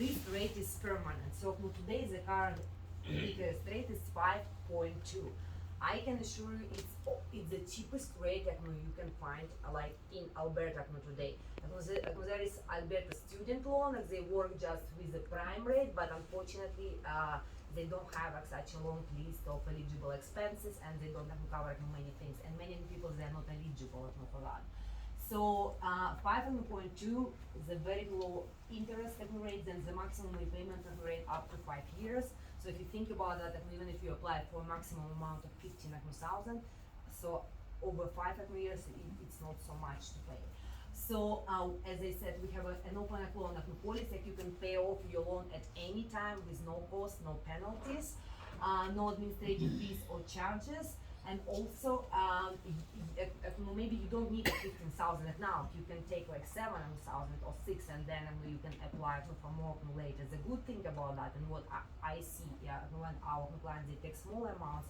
this rate is permanent. So today the current interest rate is 5.2. I can assure you it's the cheapest rate you can find like in Alberta today. There is Alberta student loan, they work just with the prime rate, but unfortunately they don't have such a long list of eligible expenses, and they don't have cover many things, and many people they are not eligible for that. So 5.2 is a very low interest rate, and the maximum repayment rate up to 5 years. So if you think about that, even if you apply for a maximum amount of 15,000, so over 5 years, it's not so much to pay. So as I said, we have an open loan policy that you can pay off your loan at any time with no cost, no penalties, no administrative fees or charges. And also, maybe you don't need 15,000 now. You can take like 7,000 or 6, and then you can apply for more later. The good thing about that, and what I see, when our clients they take small amounts,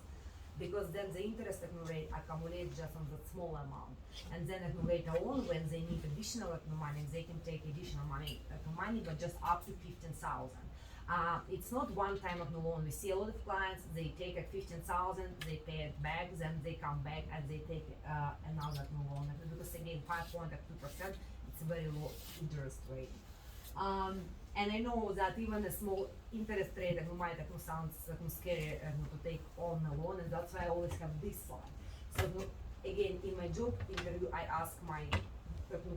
because then the interest rate accumulates just on the small amount, and then later on when they need additional money, they can take additional money, but just up to 15,000. It's not one time loan. We see a lot of clients, they take 15,000, they pay it back, then they come back and they take another loan. Because again, 5.2%, it's a very low interest rate. And I know that even a small interest rate might sound scary to take on a loan, and that's why I always have this slide. So again, in my job interview, I ask my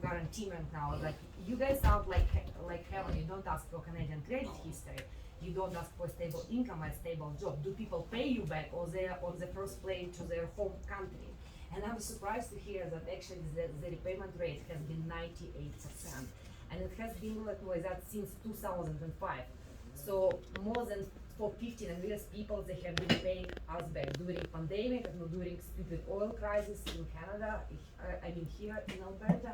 current team right now, like, you guys sound like heaven. You don't ask for Canadian credit history, you don't ask for stable income or stable job. Do people pay you back, or they're on the first plane to their home country? And I'm surprised to hear that actually the repayment rate has been 98%, and it has been like that since 2005. So more than for 15 years, people they have been paying us back during pandemic, during stupid oil crisis in Canada, I mean here in Alberta.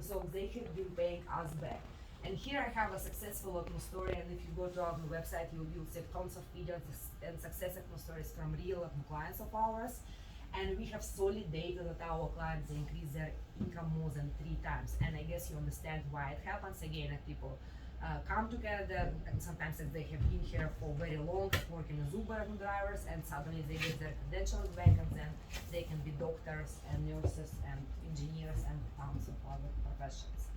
So they have been paying us back. And here I have a successful story, and if you go to our website, you'll see tons of videos and success stories from real clients of ours. And we have solid data that our clients increase their income more than 3 times. And I guess you understand why it happens. Again, if people come to Canada, and sometimes they have been here for very long, working as Uber drivers, and suddenly they get their credentials back, and then they can be doctors and nurses and engineers and tons of other professions.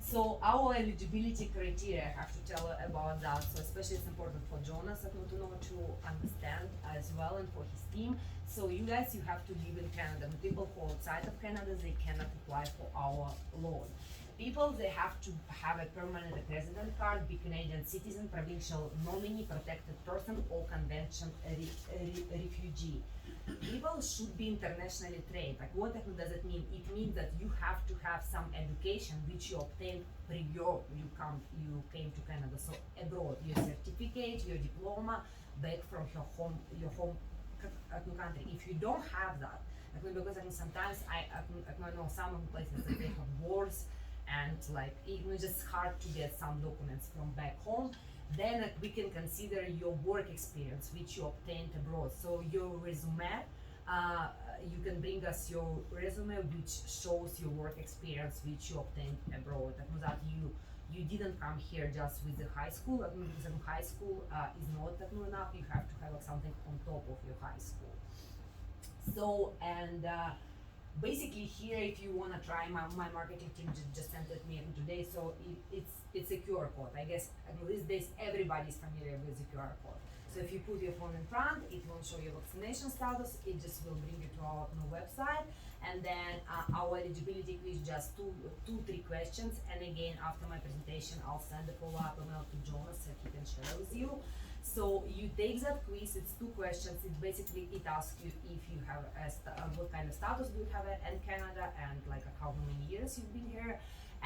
So our eligibility criteria, I have to tell about that. So especially it's important for Jonas to know, to understand as well, and for his team. So you guys, you have to live in Canada. The people who are outside of Canada, they cannot apply for our loan. People, they have to have a permanent resident card, be Canadian citizen, provincial nominee, protected person, or convention refugee. People should be internationally trained. Like, what does it mean? It means that you have to have some education which you obtained prior you came to Canada. So abroad, your certificate, your diploma, back from your home country. If you don't have that, because sometimes I know some places that they have wars, and like it's just hard to get some documents from back home, then we can consider your work experience which you obtained abroad. So your resume, you can bring us your resume which shows your work experience which you obtained abroad. That you didn't come here just with the high school. Because high school is not enough. You have to have something on top of your high school. So, and basically here, if you want to try, my marketing team just sent it me today. So it's a QR code. I guess these days everybody's familiar with the QR code. So if you put your phone in front, it will show your vaccination status. It just will bring you to our website, and then our eligibility quiz, just two, 3 questions. And again, after my presentation, I'll send a follow-up email to Jonas so he can share with you. So you take that quiz, it's 2 questions. It asks you if you have what kind of status do you have in Canada, and like how many years you've been here.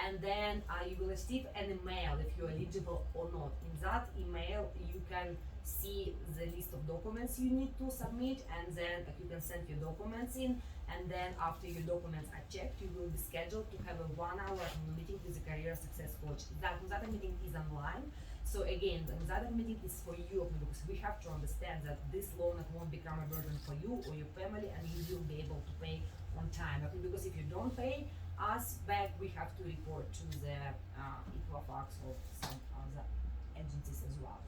And then you will receive an email if you're eligible or not. In that email, you can see the list of documents you need to submit, and then you can send your documents in. And then after your documents are checked, you will be scheduled to have a 1-hour meeting with a career success coach. That meeting is online. So again, that meeting is for you, because we have to understand that this loan won't become a burden for you or your family, and you will be able to pay on time. Because if you don't pay us back, we have to report to the Equifax or some other agencies as well.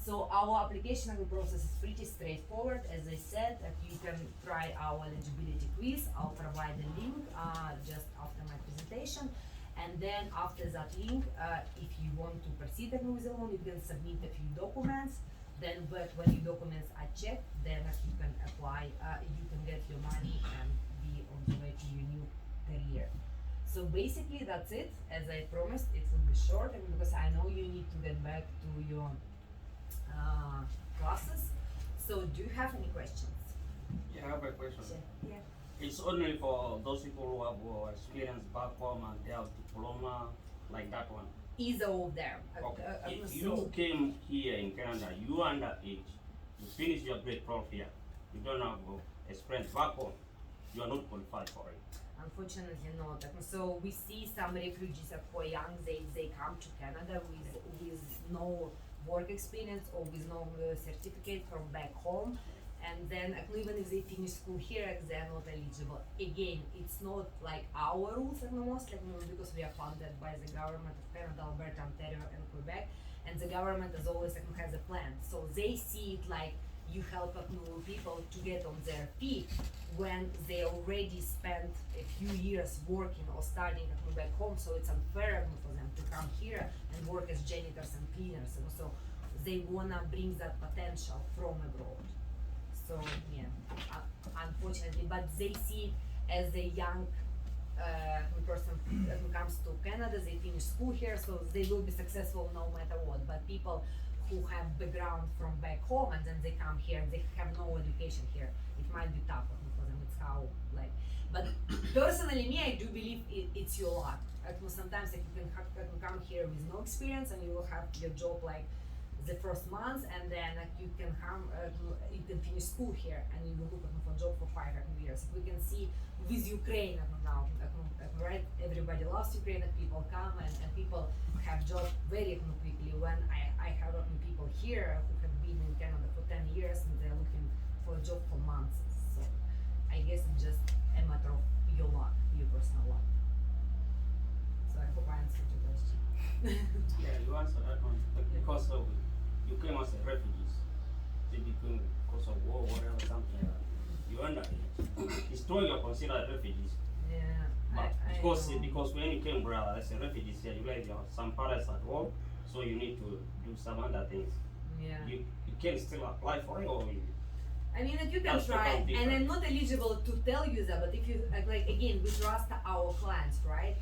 So our application process is pretty straightforward. As I said, that you can try our eligibility quiz. I'll provide the link just after my presentation. And then after that link, if you want to proceed with the loan, you can submit a few documents. Then when your documents are checked, then you can apply, you can get your money and be on the way to your new career. So basically that's it. As I promised, it will be short, and because I know you need to get back to your classes. So do you have any questions? Yeah, I have a question. Yeah. It's only for those people who have experience back home and they have diploma like that one. Either of them. Okay. If you came here in Canada, you underage, you finish your grade 12 here, you don't have experience back home, you are not qualified for it. Unfortunately not. So we see some refugees who are young, they come to Canada with no work experience or with no certificate from back home, and then even if they finish school here, they're not eligible. Again, it's not like our rules almost, because we are funded by the government of Canada, Alberta, Ontario, and Quebec, and the government is always has a plan. So they see it like you help people to get on their feet when they already spent a few years working or studying back home. So it's unfair for them to come here and work as janitors and cleaners. And so they wanna bring that potential from abroad. So yeah, unfortunately, but they see it as a young person who comes to Canada, they finish school here, so they will be successful no matter what. But people who have background from back home and then they come here and they have no education here, it might be tougher for them. It's how but personally, me, I do believe it's your luck. Sometimes you can come here with no experience and you will have your job like the first month, and then you can come, you can finish school here and you will look for a job for 5 years. We can see with Ukraine now, right? Everybody loves Ukraine, and people come and people have jobs very quickly. When I have people here who have been in Canada for 10 years and they're looking for a job for months. So I guess it's just a matter of your luck, your personal luck. So I hope I answered your question. Yeah, you answered that one. But because of you came as a refugee, they became because of war, whatever, something like that. You underage. It's true you're considered refugees. Yeah. But because when you came brother as a refugee here, you like some parents at home, so you need to do some other things. Yeah. You can still apply for it, or I mean, you can try, and I'm not eligible to tell you that, but if you, again, we trust our clients, right?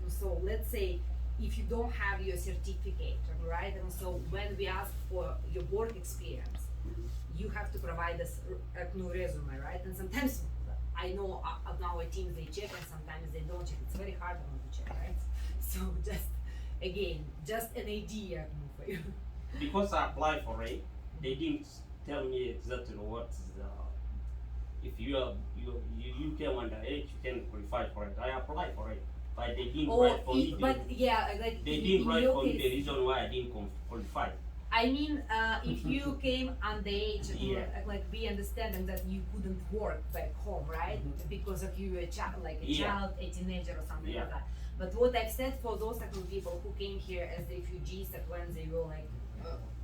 So let's say if you don't have your certificate, right? And so when we ask for your work experience, you have to provide us a new resume, right? And sometimes I know of our teams, they check, and sometimes they don't check. It's very hard to check, right? So just an idea for you. Because I applied for it, they didn't tell me exactly what is if you came underage, you can qualify for it. I applied for it, but they didn't write for me. They didn't write for me the reason why I didn't qualify. I mean, if you came underage, we understand that you couldn't work back home, right? Because of you were a child, a teenager or something like that. But what I've said for those people who came here as refugees, when they were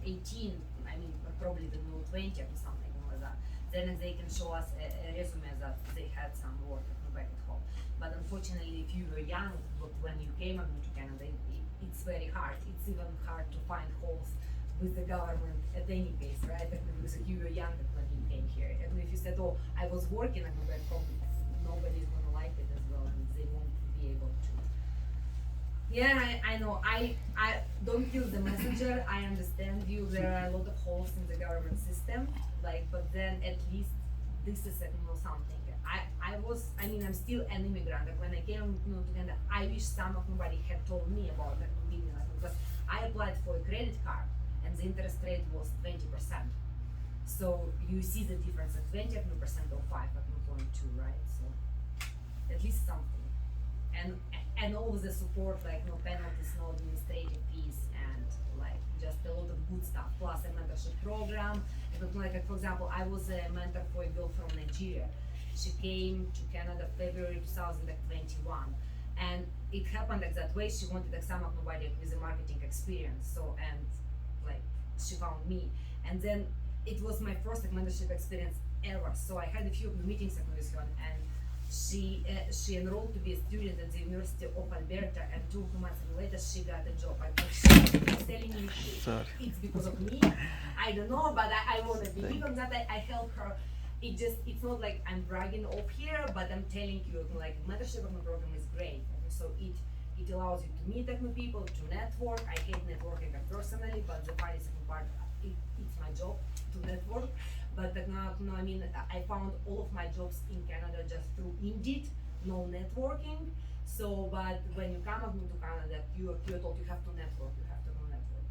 18, I mean, probably they were 20 or something like that, then they can show us a resume that they had some work back at home. But unfortunately, if you were young, when you came to Canada, it's very hard. It's even hard to find holes with the government at any case, right? Because you were young when you came here. And if you said, oh, I was working back home, nobody's gonna like it as well, and they won't be able to. Yeah, I know. I don't kill the messenger. I understand you. There are a lot of holes in the government system, but then at least this is something. I'm still an immigrant. When I came to Canada, I wish somebody had told me about that because I applied for a credit card and the interest rate was 20%. So you see the difference of 20% or 5.2, right? So at least something. And all the support, no penalties, no administrative fees, and just a lot of good stuff, plus a mentorship program. For example, I was a mentor for a girl from Nigeria. She came to Canada February 2021, and it happened that way. She wanted somebody with a marketing experience. So, and like she found me, and then it was my first like, mentorship experience ever. So I had a few meetings like, with her, and she enrolled to be a student at the University of Alberta, and 2 months later she got a job. Like she was telling me it's because of me. I don't know, but I want to believe on that. I help her. It's not like I'm bragging off here, but I'm telling you, like mentorship program is great. So it allows you to meet new people, to network. I hate networking personally, but the funny second part, it's my job to network. But no, I mean, I found all of my jobs in Canada just through Indeed, no networking. So, but when you come to Canada, you're told you have to network,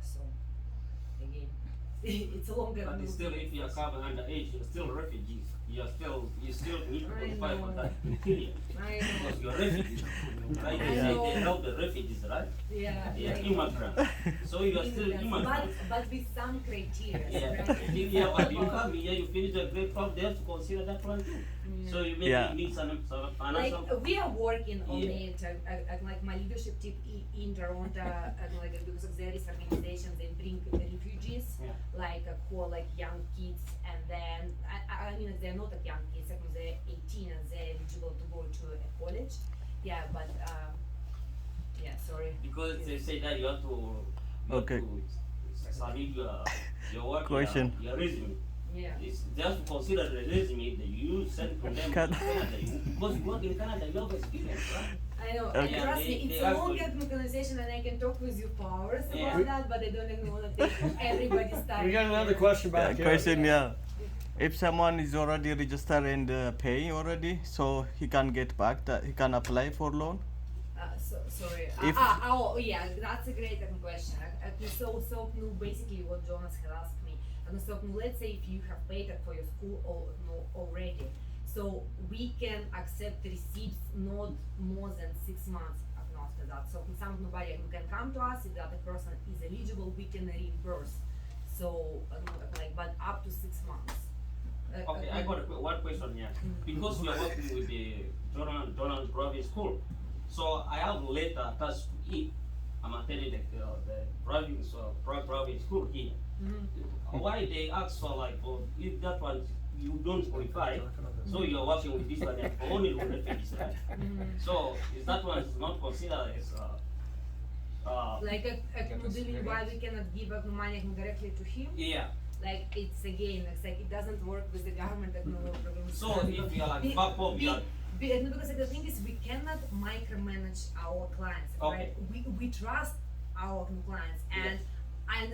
So, again, it's a longer. But still, if you are coming underage, you're still refugees. You still need to qualify for that period. Because you're refugees. Right? They help the refugees, right? Yeah. Immigrants. So you are still immigrants. But with some criteria. Yeah, Right? but you come here, you finish a grade 12, they have to consider that one too. So you maybe need some financial. Like we are working on it. Like my leadership team in Toronto, like because of this organization, they bring refugees, like who like young kids, and then I mean they're not like young kids, like they're 18 and they're eligible to go to a college. Yeah, but sorry. Because they say that you have to submit your work, Question. your resume. Yeah. It's just to consider the resume that you send to them in Canada. Because you work in Canada, you have experience, right? I know. Okay. Trust me, it's a long conversation, and I can talk with you for hours about that, but I don't even want to take everybody's time. We got another question back here. Question, yeah. If someone is already registered and paying already, so he can get back, he can apply for loan? Sorry. If- Yeah, that's a great question. So basically what Jonas had asked me, so let's say if you have paid for your school already, so we can accept receipts not more than 6 months after that. So somebody who can come to us, if the other person is eligible, we can reimburse. So but up to 6 months. Okay, I got one question here. Because we are working with the Donald Private School, so I have a letter attached to it. I'm attending the private school here. Why they ask for like if that one you don't qualify, so you're working with this one for only refugees, right? So is that one not considered as like why we cannot give money directly to him? yeah. Like it's like it doesn't work with the government program. So if you are like back home, you are because the thing is we cannot micromanage our clients, Okay. right? We trust our clients, and